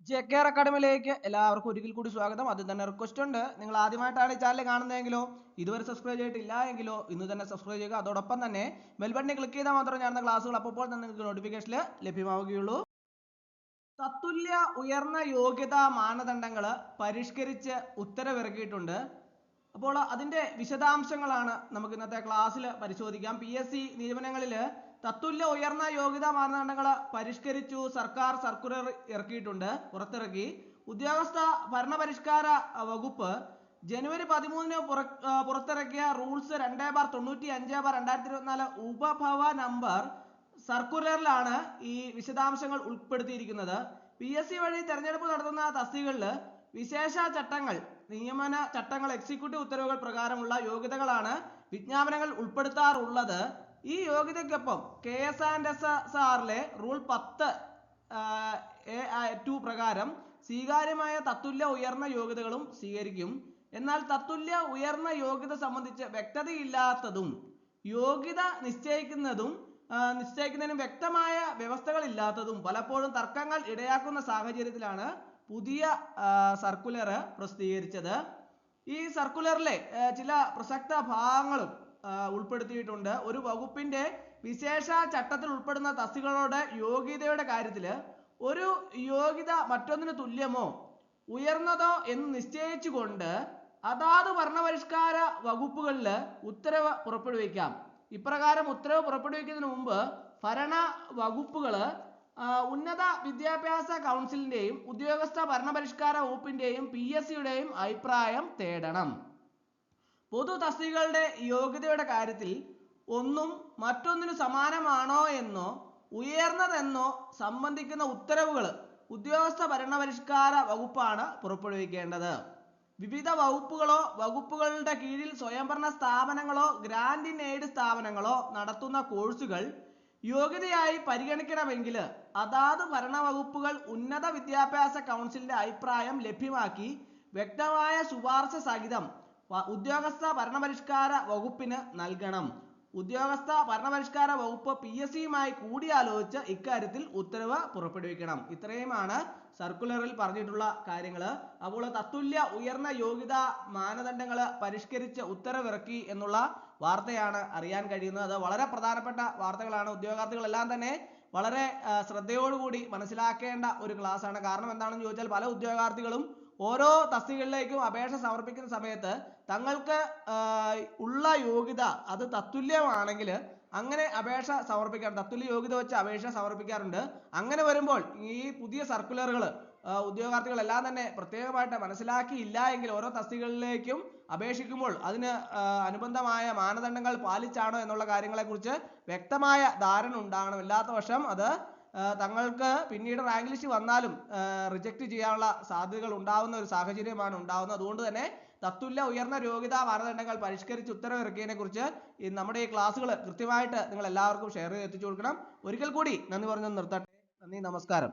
ജെകെആർ അക്കാഡമിയിലേക്ക് എല്ലാവർക്കും ഒരിക്കൽ കൂടി സ്വാഗതം. അത് തന്നെ റിക്വസ്റ്റ് ഉണ്ട്, നിങ്ങൾ ആദ്യമായിട്ടാണ് ഈ ചാനൽ കാണുന്നതെങ്കിലോ ഇതുവരെ സബ്സ്ക്രൈബ് ചെയ്തിട്ടില്ല എങ്കിലോ ഇന്ന് തന്നെ സബ്സ്ക്രൈബ് ചെയ്യുക. അതോടൊപ്പം തന്നെ ബെൽ ബട്ടണിൽ ക്ലിക്ക് ചെയ്താൽ മാത്രമേ ഞാൻ ക്ലാസ്സുകൾ അപ്പോൾ തന്നെ നിങ്ങൾക്ക് നോട്ടിഫിക്കേഷനിൽ ലഭ്യമാവുകയുള്ളൂ. തത്തുല്യ ഉയർന്ന യോഗ്യതാ മാനദണ്ഡങ്ങൾ പരിഷ്കരിച്ച് ഉത്തരവിറക്കിയിട്ടുണ്ട്. അപ്പോൾ അതിന്റെ വിശദാംശങ്ങളാണ് നമുക്ക് ഇന്നത്തെ ക്ലാസ്സിൽ പരിശോധിക്കാം. PSC നിയമനങ്ങളിൽ തത്തുല്യ ഉയർന്ന യോഗ്യതാ മാനദണ്ഡങ്ങൾ പരിഷ്കരിച്ചു. സർക്കാർ സർക്കുലർ പുറത്തിറക്കി. ഉദ്യോഗസ്ഥ ഭരണപരിഷ്കാര വകുപ്പ് ജനുവരി 13 പുറത്തിറക്കിയ റൂൾസ് 2/95/2024 ഉപഭവ നമ്പർ സർക്കുലറിലാണ് ഈ വിശദാംശങ്ങൾ ഉൾപ്പെടുത്തിയിരിക്കുന്നത്. PSC വഴി തെരഞ്ഞെടുപ്പ് നടത്തുന്ന തസ്തികകളിൽ വിശേഷ ചട്ടങ്ങൾ, നിയമന ചട്ടങ്ങൾ, എക്സിക്യൂട്ടീവ് ഉത്തരവുകൾ പ്രകാരമുള്ള യോഗ്യതകളാണ് വിജ്ഞാപനങ്ങൾ ഉൾപ്പെടുത്താറുള്ളത്. ഈ യോഗ്യതയ്ക്കൊപ്പം KS&SR റൂൾ 10(2) പ്രകാരം സ്വീകാര്യമായ തത്തുല്യ ഉയർന്ന യോഗ്യതകളും സ്വീകരിക്കും. എന്നാൽ തത്തുല്യ ഉയർന്ന യോഗ്യത സംബന്ധിച്ച് വ്യക്തതയില്ലാത്തതും യോഗ്യത നിശ്ചയിക്കുന്നതിനും വ്യക്തമായ വ്യവസ്ഥകളില്ലാത്തതും പലപ്പോഴും തർക്കങ്ങൾ ഇടയാക്കുന്ന സാഹചര്യത്തിലാണ് പുതിയ സർക്കുലർ പ്രസിദ്ധീകരിച്ചത്. ഈ സർക്കുലറിലെ ചില പ്രസക്ത ഭാഗങ്ങളും ഉൾപ്പെടുത്തിയിട്ടുണ്ട്. ഒരു വകുപ്പിന്റെ വിശേഷ ചട്ടത്തിൽ ഉൾപ്പെടുന്ന തസ്തികകളുടെ യോഗ്യതയുടെ കാര്യത്തിൽ ഒരു യോഗ്യത മറ്റൊന്നിന് തുല്യമോ ഉയർന്നതോ എന്ന് നിശ്ചയിച്ചുകൊണ്ട് അതാത് ഭരണപരിഷ്കാര വകുപ്പുകളിൽ ഉത്തരവ് പുറപ്പെടുവിക്കാം. ഇപ്രകാരം ഉത്തരവ് പുറപ്പെടുവിക്കുന്നതിന് മുമ്പ് ഭരണ വകുപ്പുകൾ ഉന്നത വിദ്യാഭ്യാസ കൗൺസിലിന്റെയും ഉദ്യോഗസ്ഥ ഭരണപരിഷ്കാര വകുപ്പിന്റെയും PSCയുടെയും അഭിപ്രായം തേടണം. പൊതു തസ്തികകളുടെ യോഗ്യതയുടെ കാര്യത്തിൽ ഒന്നും മറ്റൊന്നിനു സമാനമാണോ എന്നോ ഉയർന്നതെന്നോ സംബന്ധിക്കുന്ന ഉത്തരവുകൾ ഉദ്യോഗസ്ഥ ഭരണപരിഷ്കാര വകുപ്പാണ് പുറപ്പെടുവിക്കേണ്ടത്. വിവിധ വകുപ്പുകളോ വകുപ്പുകളുടെ കീഴിൽ സ്വയംഭരണ സ്ഥാപനങ്ങളോ ഗ്രാന്റ് ഇൻ എയ്ഡ് സ്ഥാപനങ്ങളോ നടത്തുന്ന കോഴ്സുകൾ യോഗ്യതയായി പരിഗണിക്കണമെങ്കിൽ അതാത് ഭരണവകുപ്പുകൾ ഉന്നത വിദ്യാഭ്യാസ കൗൺസിലിന്റെ അഭിപ്രായം ലഭ്യമാക്കി വ്യക്തമായ ശുപാർശ സഹിതം ഉദ്യോഗസ്ഥ ഭരണപരിഷ്കാര വകുപ്പിന് നൽകണം. ഉദ്യോഗസ്ഥ ഭരണപരിഷ്കാര വകുപ്പ് PSCയുമായി കൂടിയാലോചിച്ച് ഇക്കാര്യത്തിൽ ഉത്തരവ് പുറപ്പെടുവിക്കണം. ഇത്രയുമാണ് സർക്കുലറിൽ പറഞ്ഞിട്ടുള്ള കാര്യങ്ങൾ. അപ്പോൾ തത്തുല്യ ഉയർന്ന യോഗ്യതാ മാനദണ്ഡങ്ങൾ പരിഷ്കരിച്ച് ഉത്തരവിറക്കി എന്നുള്ള വാർത്തയാണ് അറിയാൻ കഴിയുന്നത്. അത് വളരെ പ്രധാനപ്പെട്ട വാർത്തകളാണ്. ഉദ്യോഗാർത്ഥികളെല്ലാം തന്നെ വളരെ ശ്രദ്ധയോടുകൂടി മനസ്സിലാക്കേണ്ട ഒരു ക്ലാസ് ആണ്. കാരണം എന്താണെന്ന് ചോദിച്ചാൽ പല ഉദ്യോഗാർത്ഥികളും ഓരോ തസ്തികകളിലേക്കും അപേക്ഷ സമർപ്പിക്കുന്ന സമയത്ത് തങ്ങൾക്ക് ഉള്ള യോഗ്യത അത് തത്തുല്യമാണെങ്കിൽ അങ്ങനെ അപേക്ഷ സമർപ്പിക്കാൻ, തത്തുല്യ യോഗ്യത വെച്ച് അപേക്ഷ സമർപ്പിക്കാറുണ്ട്. അങ്ങനെ വരുമ്പോൾ ഈ പുതിയ സർക്കുലറുകൾ ഉദ്യോഗാർത്ഥികളെല്ലാം തന്നെ പ്രത്യേകമായിട്ട് മനസ്സിലാക്കിയില്ല എങ്കിൽ ഓരോ തസ്തികകളിലേക്കും അപേക്ഷിക്കുമ്പോൾ അതിന് അനുബന്ധമായ മാനദണ്ഡങ്ങൾ പാലിച്ചാണോ എന്നുള്ള കാര്യങ്ങളെക്കുറിച്ച് വ്യക്തമായ ധാരണ ഉണ്ടാകണം. ഇല്ലാത്ത പക്ഷം അത് തങ്ങൾക്ക് പിന്നീട് റാങ്ക് ലിസ്റ്റ് വന്നാലും റിജക്ട് ചെയ്യാനുള്ള സാധ്യതകൾ ഉണ്ടാവുന്ന ഒരു സാഹചര്യമാണ് ഉണ്ടാവുന്നത്. അതുകൊണ്ട് തന്നെ തത്തുല്യ ഉയർന്ന യോഗ്യതാ മാനദണ്ഡങ്ങൾ പരിഷ്കരിച്ച് ഉത്തരവിറക്കിയതിനെ കുറിച്ച് നമ്മുടെ ഈ ക്ലാസ്സുകൾ കൃത്യമായിട്ട് നിങ്ങൾ എല്ലാവർക്കും ഷെയർ ചെയ്ത് എത്തിച്ചു കൊടുക്കണം. ഒരിക്കൽ കൂടി നന്ദി പറഞ്ഞു നിർത്തട്ടെ. നന്ദി, നമസ്കാരം.